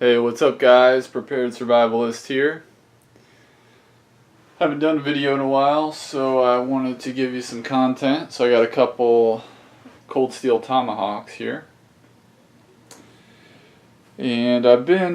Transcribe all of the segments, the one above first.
Hey, what's up guys? Prepared Survivalist here. Haven't done a video in a while, so I wanted to give you some content. So I got a couple Coldsteel tomahawks here. And I've been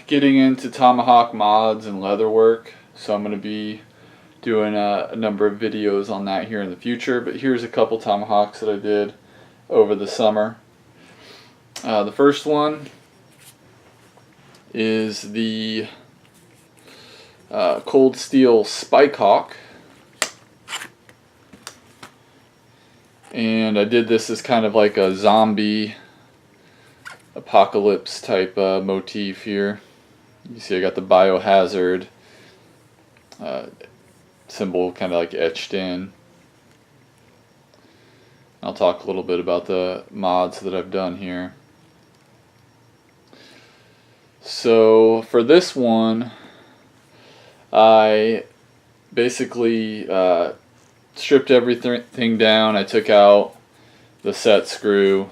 getting into tomahawk mods and leather work, so I'm going to be doing a number of videos on that here in the future. But here's a couple tomahawks that I did over the summer. The first one is the Coldsteel Spike Hawk, and I did this as kind of like a zombie apocalypse type motif here. You see I got the biohazard symbol kind of like etched in. I'll talk a little bit about the mods that I've done here. So for this one, I basically stripped everything down. I took out the set screw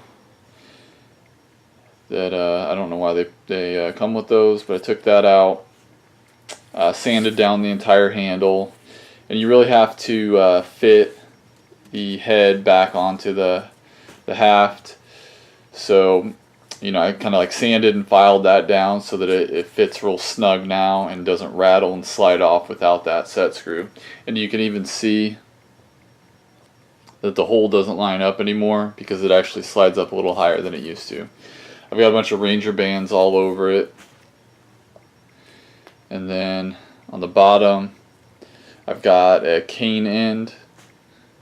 that I don't know why they come with those, but I took that out, sanded down the entire handle, and you really have to fit the head back onto the haft. So you know, I kind of like sanded and filed that down so that it fits real snug now and doesn't rattle and slide off without that set screw. And you can even see that the hole doesn't line up anymore because it actually slides up a little higher than it used to. I've got a bunch of Ranger bands all over it. And then on the bottom, I've got a cane end,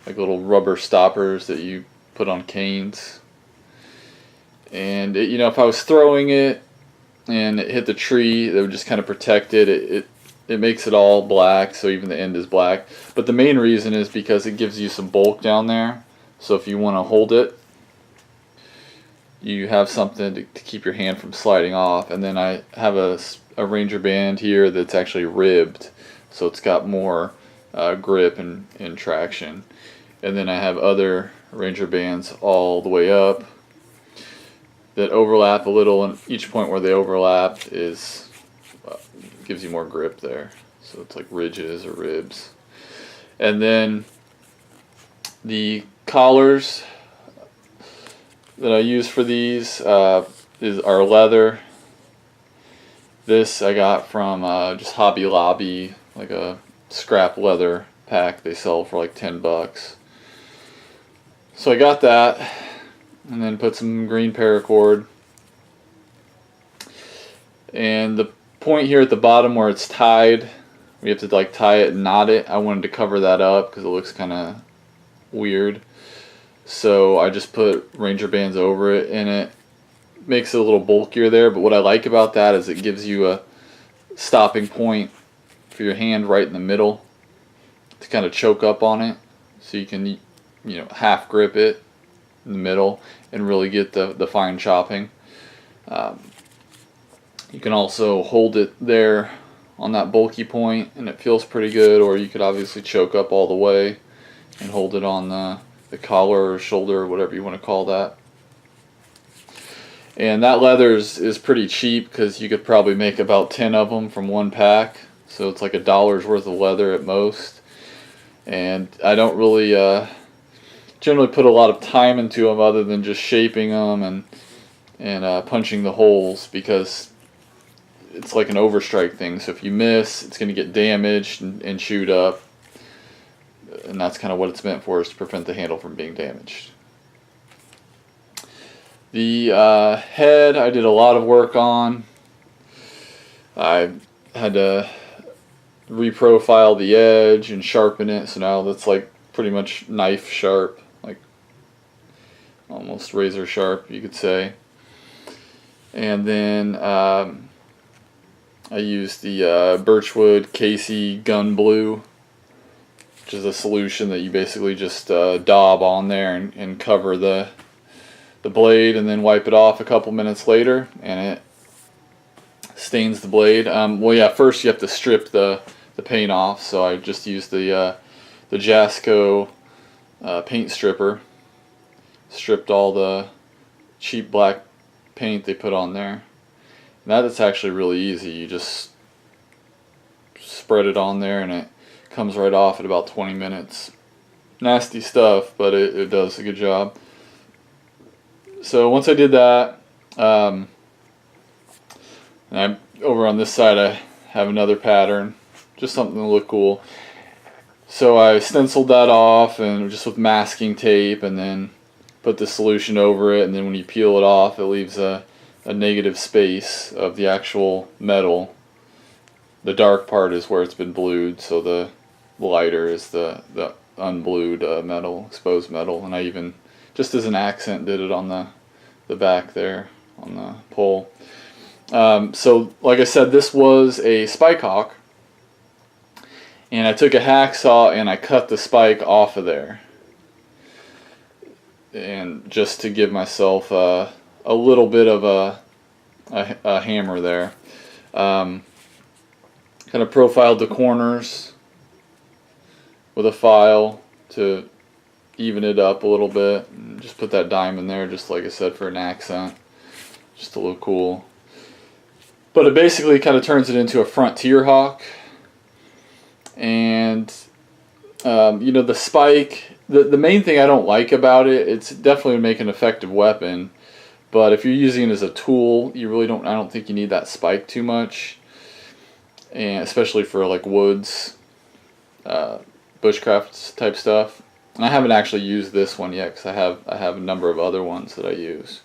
like little rubber stoppers that you put on canes. And it, you know, if I was throwing it and it hit the tree, that would just kind of protect it. It makes it all black, so even the end is black. But the main reason is because it gives you some bulk down there. So if you want to hold it, you have something to keep your hand from sliding off. And then I have a Ranger band here that's actually ribbed, so it's got more grip and traction. And then I have other Ranger bands all the way up that overlap a little, and each point where they overlap is gives you more grip there. So it's like ridges or ribs. And then the collars that I use for these are leather. This I got from just Hobby Lobby, like a scrap leather pack they sell for like $10. So I got that. And then put some green paracord. And the point here at the bottom where it's tied, we have to like tie it and knot it. I wanted to cover that up because it looks kind of weird. So I just put Ranger bands over it, and it makes it a little bulkier there. But what I like about that is it gives you a stopping point for your hand right in the middle to kind of choke up on it, so you can, you know, half grip it in the middle and really get the fine chopping. You can also hold it there on that bulky point and it feels pretty good, or you could obviously choke up all the way and hold it on the collar or shoulder or whatever you want to call that. And that leather is pretty cheap because you could probably make about 10 of them from one pack, so it's like $1 worth of leather at most. And I don't really generally put a lot of time into them other than just shaping them and punching the holes, because it's like an overstrike thing. So if you miss, it's going to get damaged and chewed up, and that's kind of what it's meant for, is to prevent the handle from being damaged. The head I did a lot of work on. I had to reprofile the edge and sharpen it, so now that's like pretty much knife sharp, like almost razor sharp, you could say. And then I used the Birchwood Casey Gun Blue, which is a solution that you basically just daub on there and cover the blade, and then wipe it off a couple minutes later, and it stains the blade. Well, yeah, first you have to strip the paint off, so I just used the Jasco paint stripper. Stripped all the cheap black paint they put on there. that is actually really easy. You just spread it on there and it comes right off in about 20 minutes. Nasty stuff, but it does a good job. So once I did that, and over on this side I have another pattern, just something to look cool. So I stenciled that off and just with masking tape, and then put the solution over it, and then when you peel it off, it leaves a negative space of the actual metal. The dark part is where it's been blued, so the lighter is the unblued metal, exposed metal. And I even, just as an accent, did it on the back there on the pole. So like I said, this was a spike hawk, and I took a hacksaw and I cut the spike off of there, and just to give myself a little bit of a hammer there. Kind of profiled the corners with a file to even it up a little bit, and just put that diamond there, just like I said, for an accent, just to look cool. But it basically kind of turns it into a frontier hawk. And you know, the spike, the main thing I don't like about it, it's definitely would make an effective weapon, but if you're using it as a tool, you really don't, I don't think you need that spike too much, and especially for like woods, bushcraft type stuff. And I haven't actually used this one yet because I have a number of other ones that I use,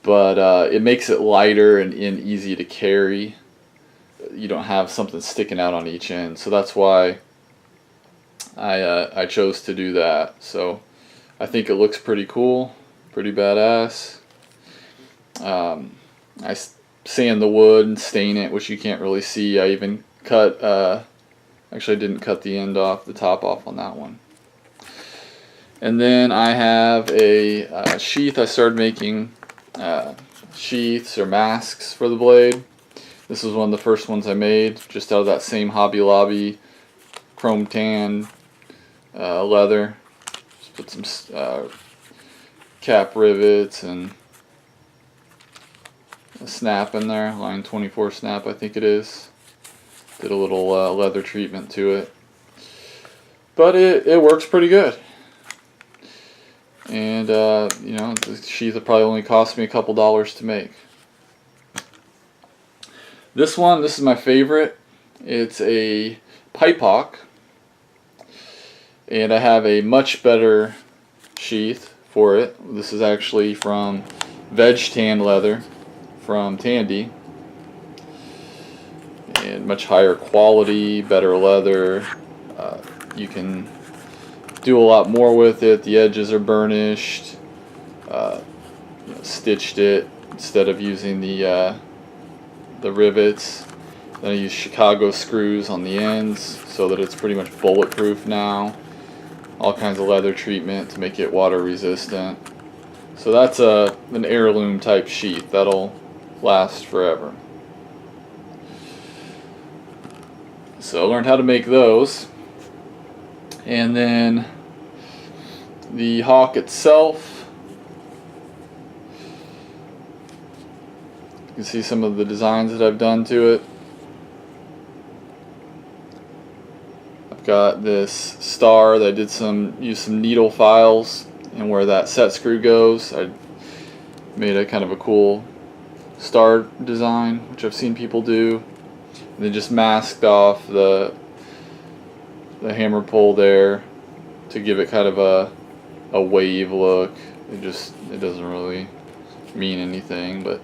but it makes it lighter and easy to carry. You don't have something sticking out on each end, so that's why I chose to do that. So I think it looks pretty cool, pretty badass. I sand the wood and stain it, which you can't really see. I even cut, actually I didn't cut the end off, the top off on that one. And then I have a sheath. I started making sheaths or masks for the blade. This was one of the first ones I made, just out of that same Hobby Lobby chrome tan leather. Just put some cap rivets and a snap in there, line 24 snap I think it is. Did a little leather treatment to it. But it works pretty good. And you know, the sheath will probably only cost me a couple dollars to make. This is my favorite. It's a pipe hawk, and I have a much better sheath for it. This is actually from veg tan leather from Tandy, and much higher quality, better leather. You can do a lot more with it. The edges are burnished, you know, stitched it instead of using the rivets. Then I use Chicago screws on the ends so that it's pretty much bulletproof now. All kinds of leather treatment to make it water resistant. So that's an heirloom type sheath that'll last forever. So I learned how to make those. And then the hawk itself, you can see some of the designs that I've done to it. I've got this star that I did use some needle files, and where that set screw goes, I made a kind of a cool star design, which I've seen people do. And then just masked off the hammer pull there to give it kind of a wave look. It doesn't really mean anything, but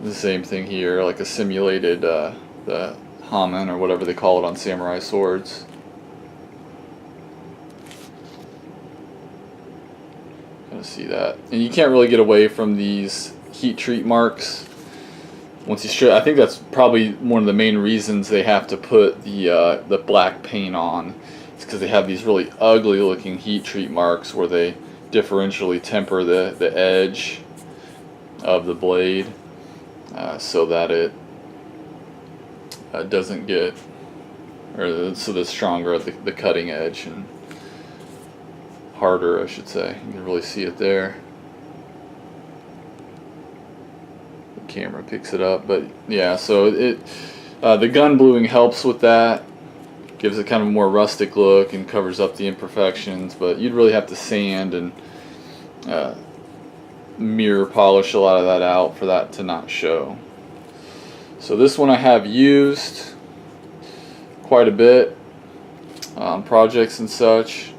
the same thing here, like a simulated the hamen or whatever they call it on samurai swords. Kind of see that, and you can't really get away from these heat treat marks. Once you show, I think that's probably one of the main reasons they have to put the black paint on. It's because they have these really ugly looking heat treat marks where they differentially temper the edge of the blade so that it doesn't get, or so that's stronger at the cutting edge and harder, I should say. You can really see it there. camera picks it up, but yeah, so the gun bluing helps with that, gives it kind of a more rustic look and covers up the imperfections, but you'd really have to sand and mirror polish a lot of that out for that to not show. So this one I have used quite a bit on projects and such,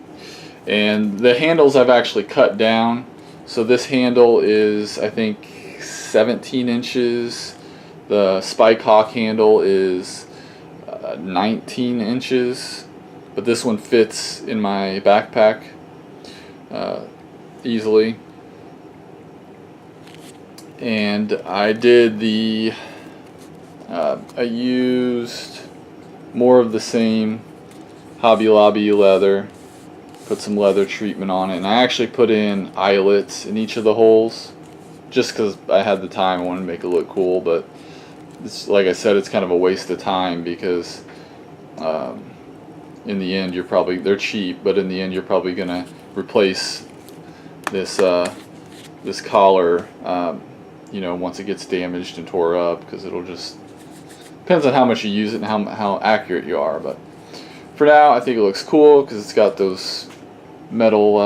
and the handles I've actually cut down. So this handle is, I think, 17 inches. The Spike Hawk handle is 19 inches, but this one fits in my backpack easily. And I did I used more of the same Hobby Lobby leather, put some leather treatment on it, and I actually put in eyelets in each of the holes just because I had the time. I wanted to make it look cool, but it's, like I said, it's kind of a waste of time because in the end they're cheap, but in the end you're probably gonna replace this this collar you know, once it gets damaged and tore up, because it'll just depends on how much you use it and how accurate you are. But for now, I think it looks cool because it's got those metal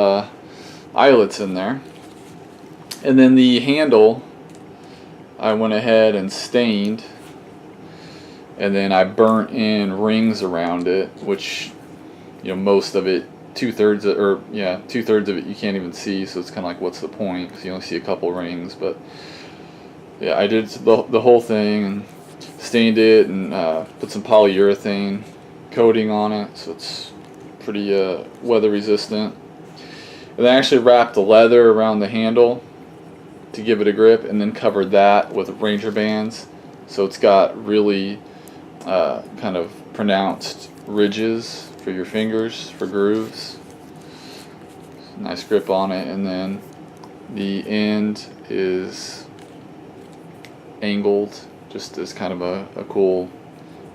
eyelets in there. And then the handle, I went ahead and stained, and then I burnt in rings around it, which, you know, most of it, two-thirds of it you can't even see, so it's kind of like, what's the point, because you only see a couple rings. But yeah, I did the whole thing and stained it and put some polyurethane coating on it, so it's pretty weather resistant. And I actually wrapped the leather around the handle to give it a grip, and then covered that with Ranger bands, so it's got really kind of pronounced ridges for your fingers, for grooves. Nice grip on it. And then the end is angled, just as kind of a cool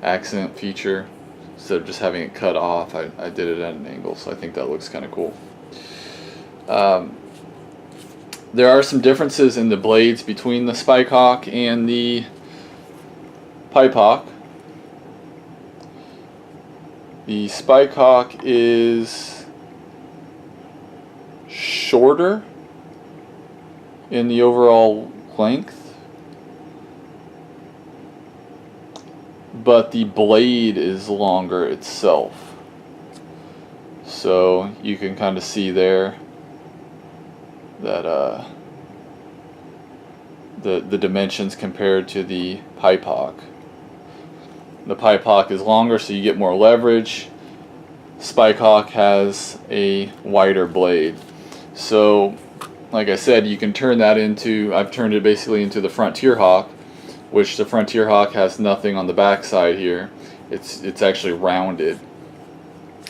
accent feature. Instead of just having it cut off, I did it at an angle, so I think that looks kind of cool. There are some differences in the blades between the Spike Hawk and the Pipe Hawk. The Spike Hawk is shorter in the overall length, but the blade is longer itself. So you can kind of see there that the dimensions compared to the Pipe Hawk. The Pipe Hawk is longer, so you get more leverage. Spike Hawk has a wider blade. So, like I said, you can turn that into, I've turned it basically into the Frontier Hawk, which the Frontier Hawk has nothing on the back side here. It's actually rounded.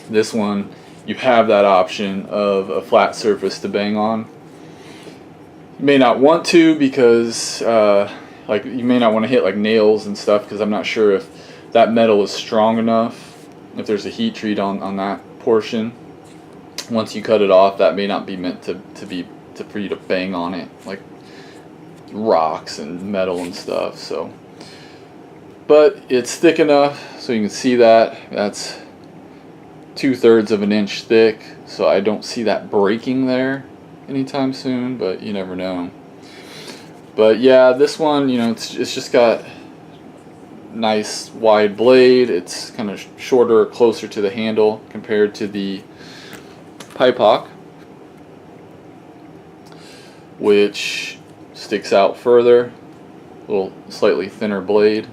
This one, you have that option of a flat surface to bang on. You may not want to, because like, you may not want to hit like nails and stuff, because I'm not sure if that metal is strong enough, if there's a heat treat on that portion. Once you cut it off, that may not be meant for you to bang on it like rocks and metal and stuff. So, but it's thick enough so you can see that that's 2/3 of an inch thick, so I don't see that breaking there anytime soon, but you never know. But yeah, this one, you know, it's just got nice wide blade. It's kind of shorter, closer to the handle compared to the Pipe Hawk, which sticks out further, a little slightly thinner blade.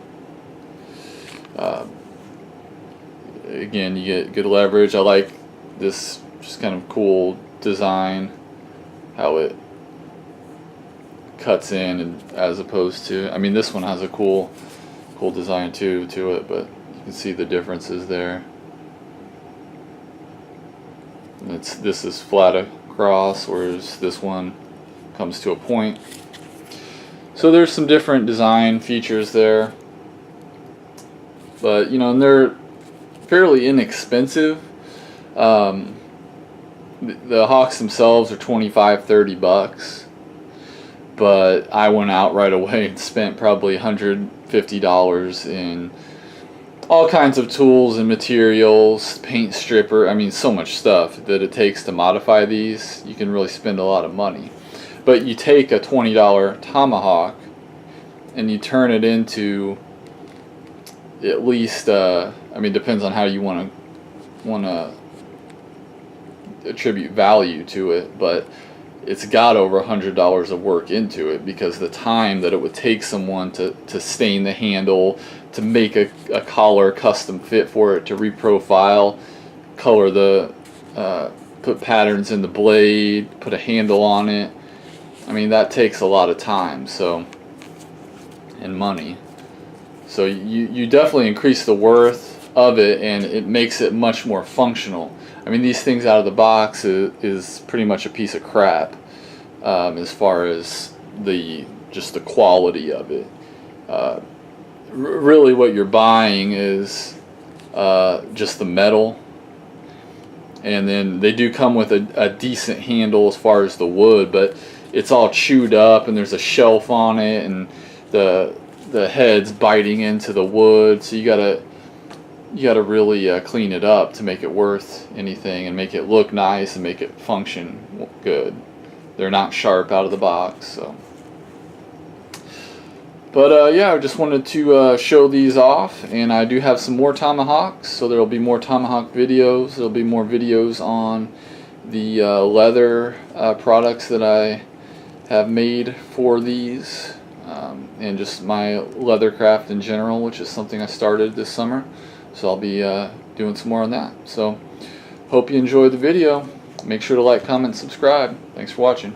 Again, you get good leverage. I like this just kind of cool design, how it cuts in, and as opposed to, I mean, this one has a cool design too to it, but you can see the differences there. This is flat across, whereas this one comes to a point. So there's some different design features there, but you know, and they're fairly inexpensive. The Hawks themselves are $25-30, but I went out right away and spent probably $150 in all kinds of tools and materials, paint stripper, I mean so much stuff that it takes to modify these. You can really spend a lot of money. But you take a $20 tomahawk and you turn it into at least, I mean, depends on how you want to attribute value to it, but it's got over $100 of work into it, because the time that it would take someone to stain the handle, to make a collar custom fit for it, to reprofile, color the, put patterns in the blade, put a handle on it. I mean, that takes a lot of time, so, and money. So you definitely increase the worth of it, and it makes it much more functional. I mean, these things out of the box is pretty much a piece of crap, as far as just the quality of it. Really what you're buying is just the metal, and then they do come with a decent handle as far as the wood, but it's all chewed up and there's a shelf on it, and the head's biting into the wood, so you gotta really clean it up to make it worth anything and make it look nice and make it function good. They're not sharp out of the box, so. But yeah, I just wanted to show these off, and I do have some more tomahawks, so there'll be more tomahawk videos. There'll be more videos on the leather products that I have made for these, and just my leather craft in general, which is something I started this summer. So I'll be doing some more on that. So hope you enjoyed the video. Make sure to like, comment, subscribe. Thanks for watching.